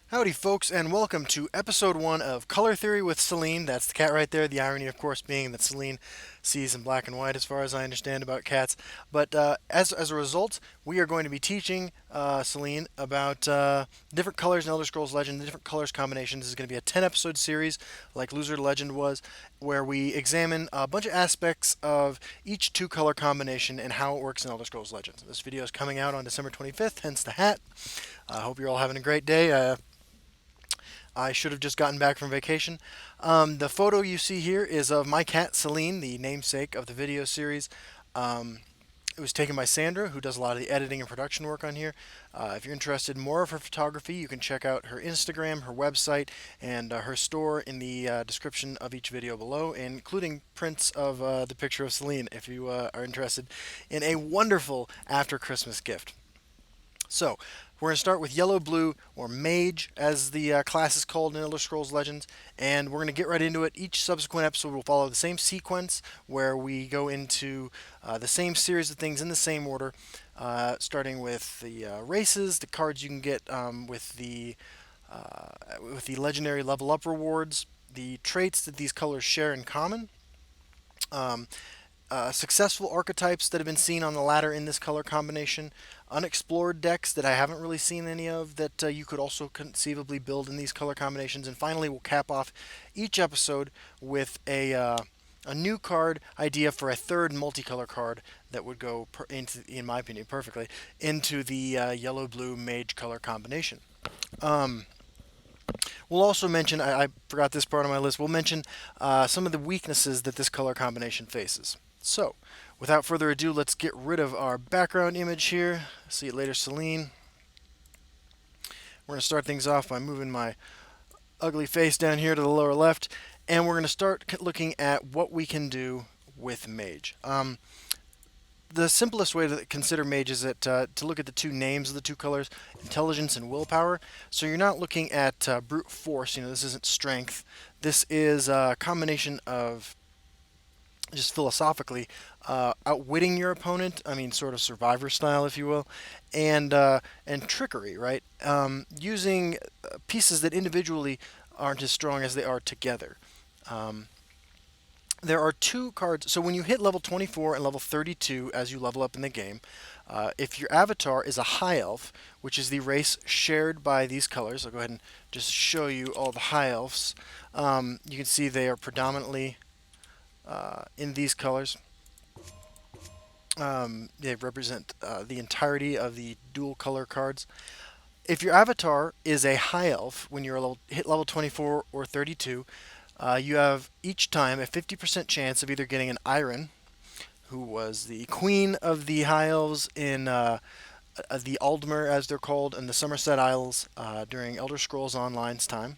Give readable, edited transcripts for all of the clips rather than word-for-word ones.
Howdy, folks, and welcome to episode 1 of Color Theory with Celine. That's the cat right there. The irony, of course, being that Celine sees in black and white, as far as I understand about cats. But as a result, we are going to be teaching Celine about different colors in Elder Scrolls Legend, the different colors combinations. This is going to be a 10-episode series, like Loser Legend was, where we examine a bunch of aspects of each two-color combination and how it works in Elder Scrolls Legend. This video is coming out on December 25th, hence the hat. I hope you're all having a great day. I should have just gotten back from vacation. The photo you see here is of my cat, Celine, the namesake of the video series. It was taken by Sandra, who does a lot of the editing and production work on here. If you're interested in more of her photography, you can check out her Instagram, her website, and her store in the description of each video below, including prints of the picture of Celine if you are interested in a wonderful after Christmas gift. So, we're going to start with Yellow, Blue, or Mage, as the class is called in Elder Scrolls Legends, and we're going to get right into it. Each subsequent episode will follow the same sequence, where we go into the same series of things in the same order, starting with the races, the cards you can get with the legendary level up rewards, the traits that these colors share in common, successful archetypes that have been seen on the ladder in this color combination, unexplored decks that I haven't really seen any of that you could also conceivably build in these color combinations, and finally we'll cap off each episode with a new card idea for a third multicolor card that would go, in my opinion, perfectly into the yellow-blue mage color combination. We'll also mention, I forgot this part of my list, we'll mention some of the weaknesses that this color combination faces. So, without further ado, let's get rid of our background image here. See you later, Celine. We're going to start things off by moving my ugly face down here to the lower left, and we're going to start looking at what we can do with Mage. The simplest way to consider Mage is that, to look at the two names of the two colors, Intelligence and Willpower. So you're not looking at brute force, this isn't strength. This is a combination of, just philosophically, outwitting your opponent, sort of survivor style, if you will, and trickery, right? Using pieces that individually aren't as strong as they are together. There are two cards. So when you hit level 24 and level 32 as you level up in the game, if your avatar is a high elf, which is the race shared by these colors, I'll go ahead and just show you all the high elves. You can see they are predominantly in these colors. They represent the entirety of the dual color cards. If your avatar is a high elf, when you're hit level 24 or 32, you have each time a 50% chance of either getting an Iron, who was the queen of the high elves in the Aldmer, as they're called, in the Somerset Isles during Elder Scrolls Online's time,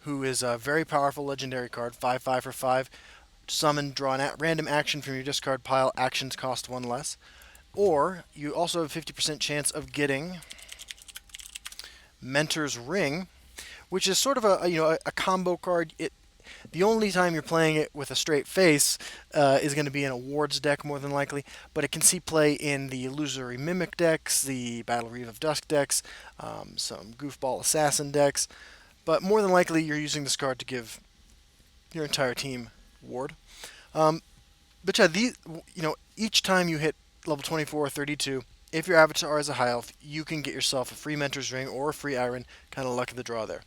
who is a very powerful legendary card, 5/5 for 5. Summon, draw a random action from your discard pile, actions cost 1 less. Or you also have a 50% chance of getting Mentor's Ring, which is sort of a combo card. The only time you're playing it with a straight face is going to be in a Wards deck, more than likely, but it can see play in the Illusory Mimic decks, the Battle Reeve of Dusk decks, some Goofball Assassin decks, but more than likely you're using this card to give your entire team Ward. But yeah, each time you hit level 24 or 32, if your avatar is a high elf, you can get yourself a free Mentor's Ring or a free Iron. Kind of luck of the draw there.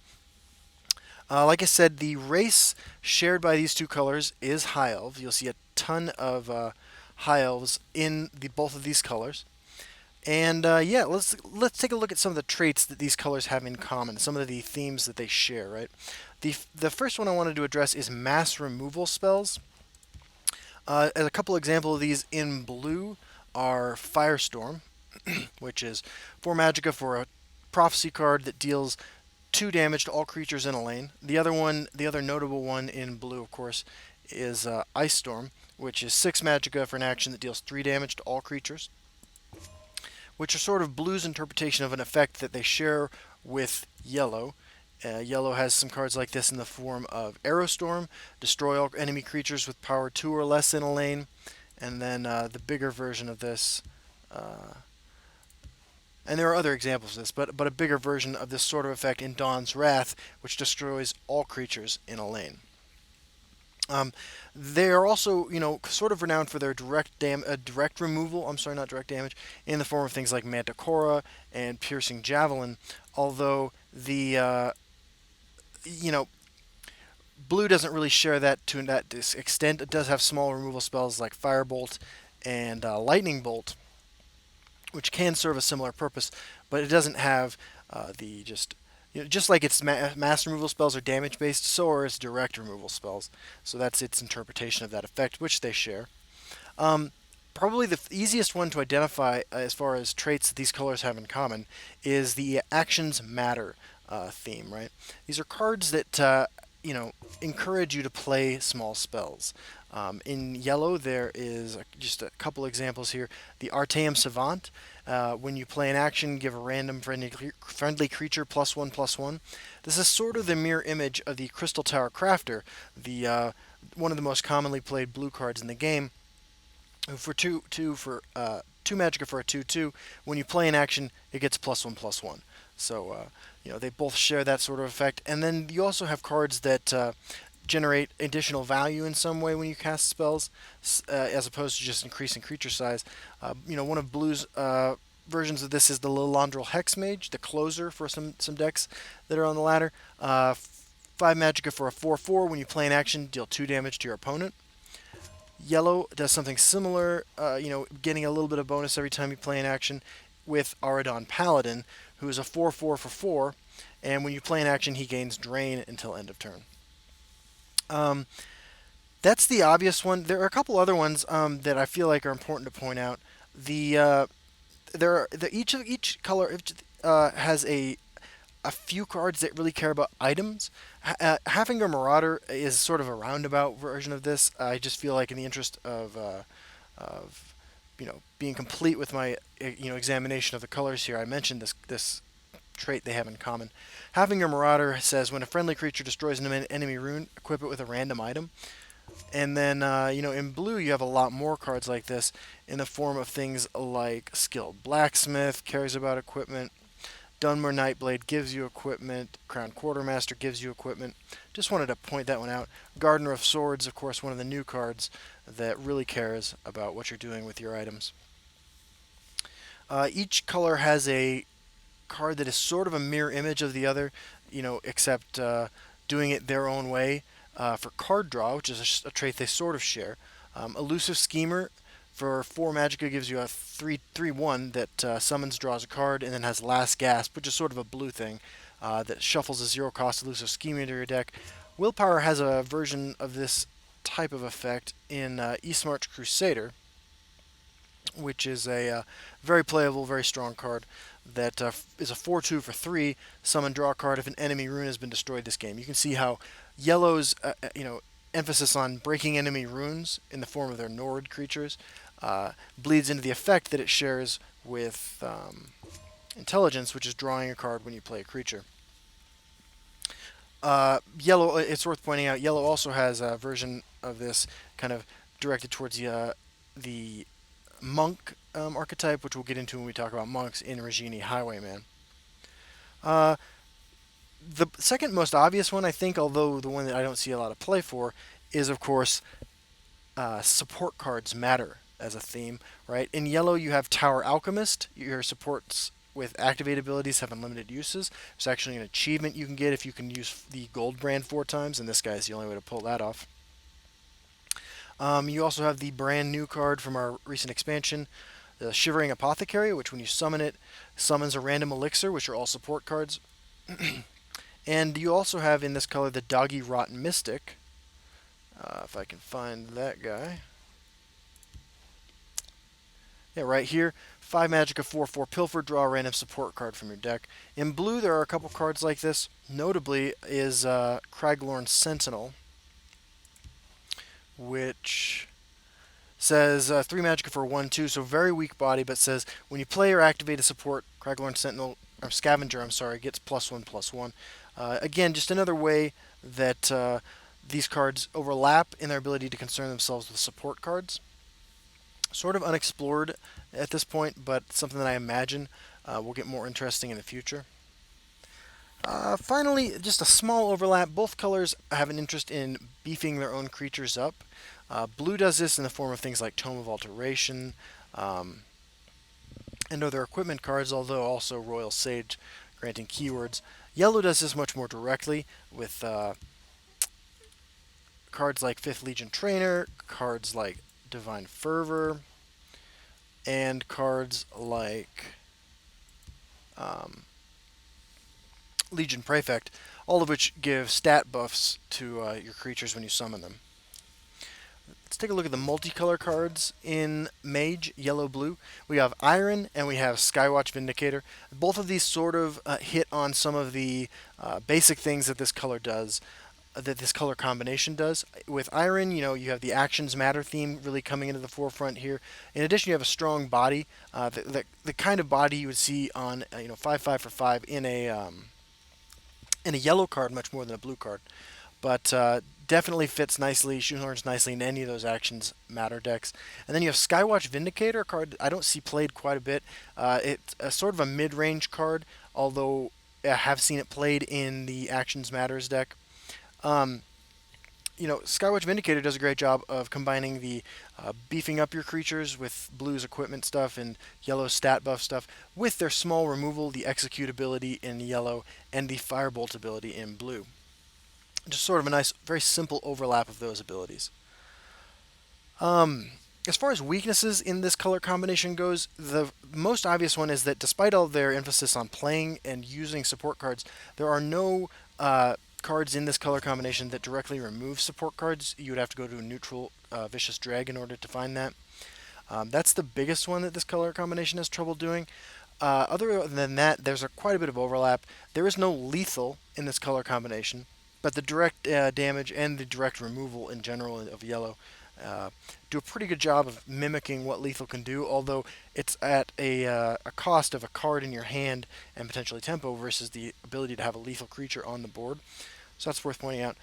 Like I said, the race shared by these two colors is high elf. You'll see a ton of high elves in both of these colors. And yeah, let's take a look at some of the traits that these colors have in common, some of the themes that they share, right? The first one I wanted to address is mass removal spells. As a couple examples of these in blue are Firestorm, which is 4 magicka for a prophecy card that deals 2 damage to all creatures in a lane. The other notable one in blue, of course, is Ice Storm, which is 6 magicka for an action that deals 3 damage to all creatures, which are sort of blue's interpretation of an effect that they share with yellow, Yellow has some cards like this in the form of Aerostorm, destroy all enemy creatures with power 2 or less in a lane, and then the bigger version of this, and there are other examples of this, but a bigger version of this sort of effect in Dawn's Wrath, which destroys all creatures in a lane. They are also, sort of renowned for their direct removal. I'm sorry, not direct damage, in the form of things like Manticora and Piercing Javelin. Although you know, blue doesn't really share that to that extent. It does have small removal spells like Firebolt and Lightning Bolt, which can serve a similar purpose, but it doesn't have the just like its mass removal spells are damage based, so are its direct removal spells. So that's its interpretation of that effect, which they share. Um, Probably the easiest one to identify as far as traits that these colors have in common is the actions matter theme, right? These are cards that encourage you to play small spells. In yellow, there is just a couple examples here. The Arteum Savant. When you play an action, give a random friendly creature +1/+1. This is sort of the mirror image of the Crystal Tower Crafter, the one of the most commonly played blue cards in the game. For two magicka for a 2/2. When you play an action, it gets +1/+1. So they both share that sort of effect. And then you also have cards that generate additional value in some way when you cast spells, as opposed to just increasing creature size. One of Blue's versions of this is the Lilandrel Hex Mage, the closer for some decks that are on the ladder. 5 magicka for a 4/4. When you play an action, deal 2 damage to your opponent. Yellow does something similar, getting a little bit of bonus every time you play an action with Auradon Paladin, who is a 4/4 for 4, and when you play an action, he gains Drain until end of turn. That's the obvious one. There are a couple other ones that I feel like are important to point out. Each color has a few cards that really care about items. Having a Marauder is sort of a roundabout version of this. I just feel like in the interest of being complete with my examination of the colors here, I mentioned this trait they have in common. Having a Marauder says when a friendly creature destroys an enemy rune, equip it with a random item. And then, in blue, you have a lot more cards like this in the form of things like Skilled Blacksmith cares about equipment. Dunmer Nightblade gives you equipment. Crown Quartermaster gives you equipment. Just wanted to point that one out. Gardener of Swords, of course, one of the new cards that really cares about what you're doing with your items. Each color has a card that is sort of a mirror image of the other, except doing it their own way. For card draw, which is a trait they sort of share. Elusive Schemer for 4 magicka gives you a 3/3/1 that summons, draws a card, and then has Last Gasp, which is sort of a blue thing that shuffles a 0-cost Elusive Schemer into your deck. Willpower has a version of this type of effect in Eastmarch Crusader, which is a very playable, very strong card that is a 4/2 for 3. Summon, draw a card if an enemy rune has been destroyed this game. You can see how Yellow's emphasis on breaking enemy runes in the form of their Nord creatures bleeds into the effect that it shares with Intelligence, which is drawing a card when you play a creature. Yellow, it's worth pointing out, Yellow also has a version of this kind of directed towards the monk archetype, which we'll get into when we talk about monks in Regini Highwayman. The second most obvious one, I think, although the one that I don't see a lot of play for, is, of course, support cards matter as a theme, right? In yellow, you have Tower Alchemist. Your supports with activate abilities have unlimited uses. There's actually an achievement you can get if you can use the gold brand 4 times, and this guy is the only way to pull that off. You also have the brand new card from our recent expansion, the Shivering Apothecary, which when you summon it, summons a random elixir, which are all support cards. And you also have in this color the Doggy Rot Mystic. If I can find that guy. Yeah, right here. 5 magicka, 4/4 Pilfer, draw a random support card from your deck. In blue, there are a couple cards like this. Notably is Craglorn Sentinel, which says 3 magicka for 1/2, so very weak body, but says when you play or activate a support, Craglorn Sentinel, or Scavenger, I'm sorry, gets +1/+1. Again, just another way that these cards overlap in their ability to concern themselves with support cards. Sort of unexplored at this point, but something that I imagine will get more interesting in the future. Finally, just a small overlap. Both colors have an interest in beefing their own creatures up. Blue does this in the form of things like Tome of Alteration um, and other equipment cards, although also Royal Sage granting keywords. Yellow does this much more directly with cards like Fifth Legion Trainer, cards like Divine Fervor, and cards like um, Legion Prefect, all of which give stat buffs to your creatures when you summon them. Let's take a look at the multicolor cards in Mage, yellow, blue. We have Iron and we have Skywatch Vindicator. Both of these sort of hit on some of the basic things that this color does, that this color combination does. With Iron, you have the actions matter theme really coming into the forefront here. In addition, you have a strong body, the kind of body you would see on 5/5 for 5 in a yellow card much more than a blue card. But definitely fits nicely, shoehorns nicely in any of those actions matter decks. And then you have Skywatch Vindicator, a card I don't see played quite a bit. It's a sort of a mid-range card, although I have seen it played in the Actions Matters deck. Um, Skywatch Vindicator does a great job of combining the beefing up your creatures with blue's equipment stuff and yellow's stat buff stuff with their small removal, the execute ability in yellow, and the firebolt ability in blue. Just sort of a nice, very simple overlap of those abilities. As far as weaknesses in this color combination goes, the most obvious one is that despite all their emphasis on playing and using support cards, there are no cards in this color combination that directly remove support cards. You would have to go to a neutral Vicious Drag in order to find that. That's the biggest one that this color combination has trouble doing. Other than that, there's quite a bit of overlap. There is no lethal in this color combination, but the direct damage and the direct removal in general of yellow do a pretty good job of mimicking what lethal can do, although it's at a cost of a card in your hand and potentially tempo versus the ability to have a lethal creature on the board. So that's worth pointing out.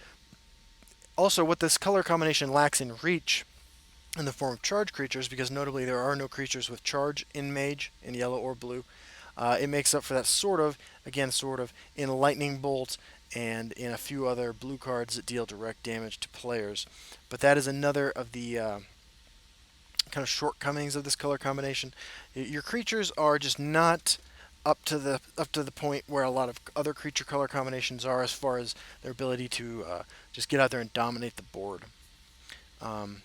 Also, what this color combination lacks in reach in the form of charge creatures, because notably there are no creatures with charge in Mage, in yellow or blue, it makes up for that sort of, in Lightning Bolt and in a few other blue cards that deal direct damage to players. But that is another of the kind of shortcomings of this color combination. Your creatures are just not up to the point where a lot of other creature color combinations are as far as their ability to just get out there and dominate the board. Um,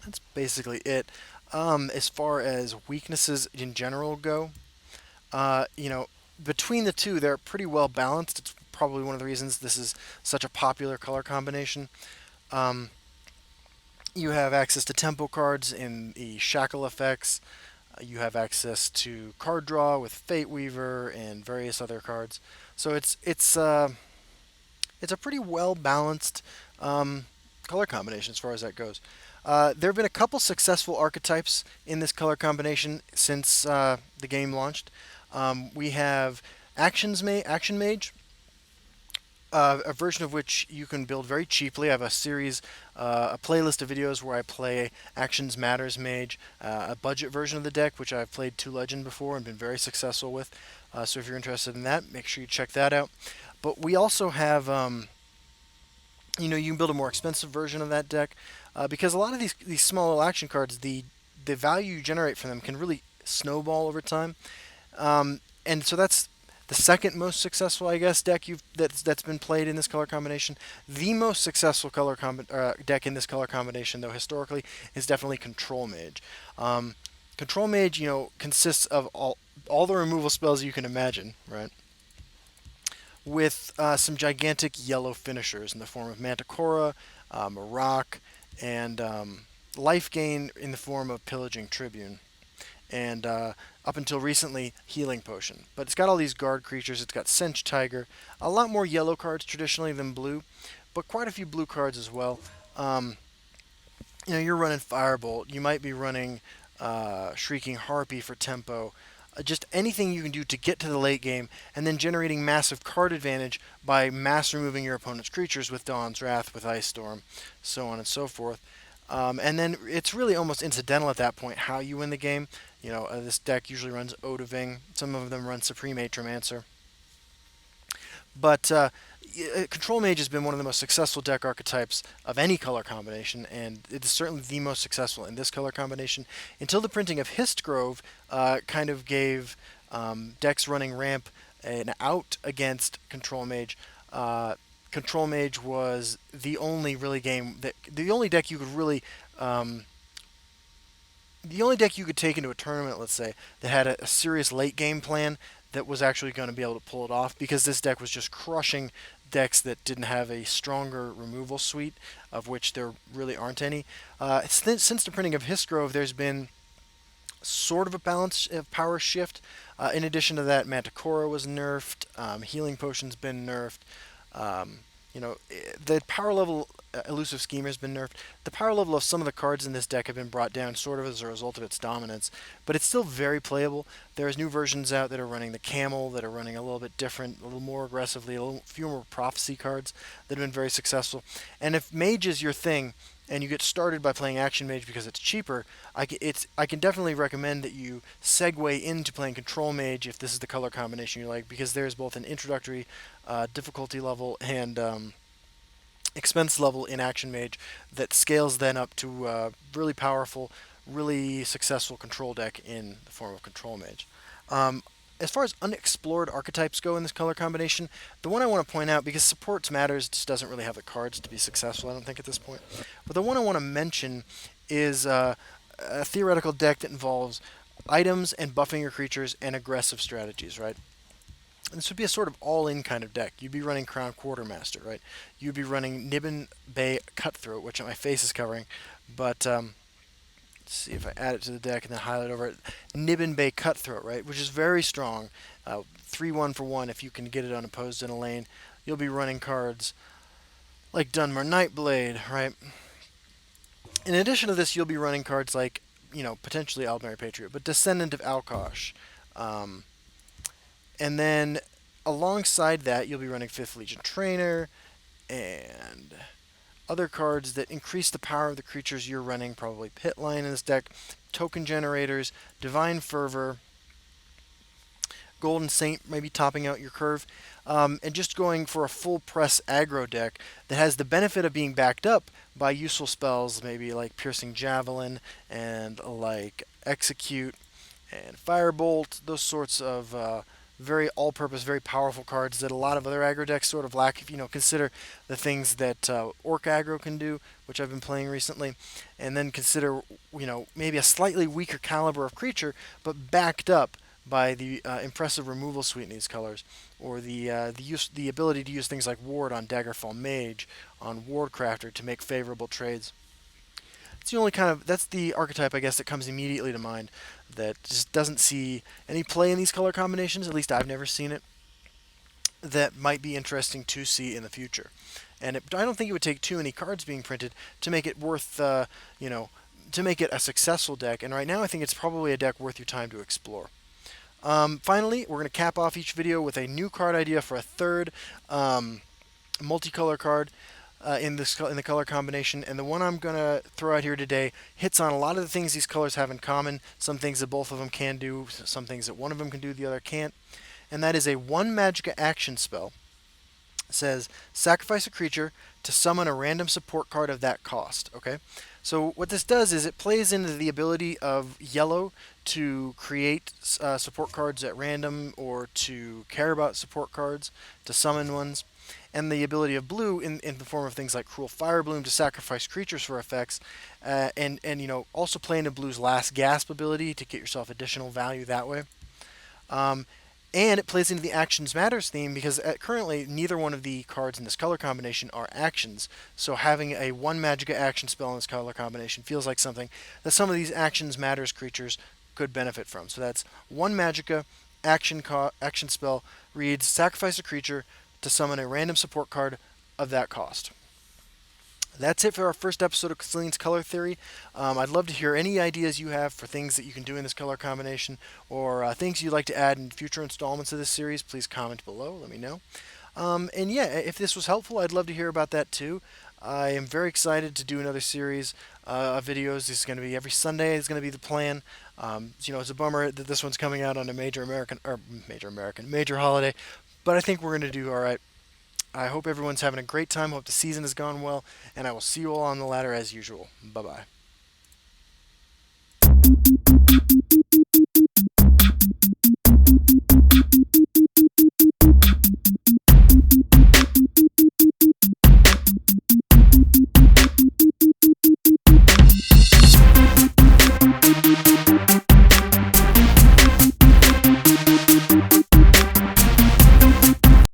that's basically it. As far as weaknesses in general go, uh, you know, between the two, they're pretty well balanced. It's probably one of the reasons this is such a popular color combination. Um, you have access to tempo cards in the shackle effects. You have access to card draw with Fate Weaver and various other cards. So it's a pretty well balanced color combination as far as that goes. There have been a couple successful archetypes in this color combination since the game launched. We have Action Mage, a version of which you can build very cheaply. I have a playlist of videos where I play Actions Matters Mage, a budget version of the deck, which I've played 2 Legend before and been very successful with. So if you're interested in that, make sure you check that out. But we also have, you can build a more expensive version of that deck because a lot of these small little action cards, the value you generate from them can really snowball over time. And so that's the second most successful, I guess, deck that's been played in this color combination. The most successful deck in this color combination, though, historically, is definitely Control Mage. Control Mage, consists of all the removal spells you can imagine, right? With some gigantic yellow finishers in the form of Manticora, Marak, and life gain in the form of Pillaging Tribune. And up until recently, Healing Potion. But it's got all these guard creatures. It's got Cinch Tiger, a lot more yellow cards traditionally than blue, but quite a few blue cards as well. You're running Firebolt. You might be running Shrieking Harpy for tempo. just anything you can do to get to the late game, and then generating massive card advantage by mass removing your opponent's creatures with Dawn's Wrath, with Ice Storm, so on and so forth. And then it's really almost incidental at that point how you win the game. This deck usually runs Odoving. Some of them run Supreme Atromancer. But Control Mage has been one of the most successful deck archetypes of any color combination, and it is certainly the most successful in this color combination. Until the printing of Histgrove kind of gave decks running Ramp an out against Control Mage. Control Mage was the only the only deck you could really the only deck you could take into a tournament, let's say, that had a serious late game plan that was actually going to be able to pull it off, because this deck was just crushing decks that didn't have a stronger removal suite, of which there really aren't any. Since the printing of Histgrove, there's been sort of a balance of power shift. In addition to that, Manticora was nerfed, Healing Potion's been nerfed. The power level Elusive Schemer has been nerfed. The power level of some of the cards in this deck have been brought down sort of as a result of its dominance, but it's still very playable. There's new versions out that are running the Camel, that are running a little bit different, a little more aggressively, a little fewer Prophecy cards that have been very successful. And if Mage is your thing, and you get started by playing Action Mage because it's cheaper, I can definitely recommend that you segue into playing Control Mage if this is the color combination you like, because there's both an introductory difficulty level and expense level in Action Mage that scales then up to really powerful, really successful control deck in the form of Control Mage. As far as unexplored archetypes go in this color combination, the one I want to point out, because Supports Matters just doesn't really have the cards to be successful, I don't think, at this point. But the one I want to mention is a theoretical deck that involves items and buffing your creatures and aggressive strategies, right? And this would be a sort of all-in kind of deck. You'd be running Crown Quartermaster, right? You'd be running Niben Bay Cutthroat, which my face is covering, but let's see if I add it to the deck and then highlight over it. Niben Bay Cutthroat, right? Which is very strong. 3-1 for 1 if you can get it unopposed in a lane. You'll be running cards like Dunmer Nightblade, right? In addition to this, you'll be running cards like, potentially Aldmeri Patriot, but Descendant of Alkosh. And then alongside that, you'll be running 5th Legion Trainer and other cards that increase the power of the creatures you're running, probably Pitline in this deck, Token Generators, Divine Fervor, Golden Saint maybe topping out your curve, and just going for a full press aggro deck that has the benefit of being backed up by useful spells, maybe like Piercing Javelin and like Execute and Firebolt, those sorts of very all-purpose, very powerful cards that a lot of other aggro decks sort of lack. If consider the things that Orc aggro can do, which I've been playing recently, and then consider maybe a slightly weaker caliber of creature, but backed up by the impressive removal suite in these colors, or the ability to use things like Ward on Daggerfall Mage, on Wardcrafter to make favorable trades. It's the only that's the archetype, I guess, that comes immediately to mind that just doesn't see any play in these color combinations. At least I've never seen it. That might be interesting to see in the future. And I don't think it would take too many cards being printed to make it worth, to make it a successful deck. And right now, I think it's probably a deck worth your time to explore. Finally, we're going to cap off each video with a new card idea for a third multicolor card in the color combination, and the one I'm going to throw out here today hits on a lot of the things these colors have in common, some things that both of them can do, some things that one of them can do the other can't, and that is a 1 Magicka action spell. It says, sacrifice a creature to summon a random support card of that cost, okay? So what this does is it plays into the ability of yellow to create support cards at random, or to care about support cards, to summon ones, and the ability of blue in the form of things like Cruel Firebloom to sacrifice creatures for effects, and also play into blue's Last Gasp ability to get yourself additional value that way. And it plays into the Actions Matters theme, because currently neither one of the cards in this color combination are actions. So having a 1 Magicka action spell in this color combination feels like something that some of these Actions Matters creatures could benefit from. So that's 1 Magicka action spell, reads sacrifice a creature to summon a random support card of that cost. That's it for our first episode of Celine's Color Theory. I'd love to hear any ideas you have for things that you can do in this color combination, or things you'd like to add in future installments of this series. Please comment below. Let me know. And yeah, if this was helpful, I'd love to hear about that too. I am very excited to do another series of videos. This is going to be every Sunday. Is going to be the plan. It's a bummer that this one's coming out on a major holiday, but I think we're going to do all right. I hope everyone's having a great time. Hope the season has gone well, and I will see you all on the ladder as usual. Bye bye.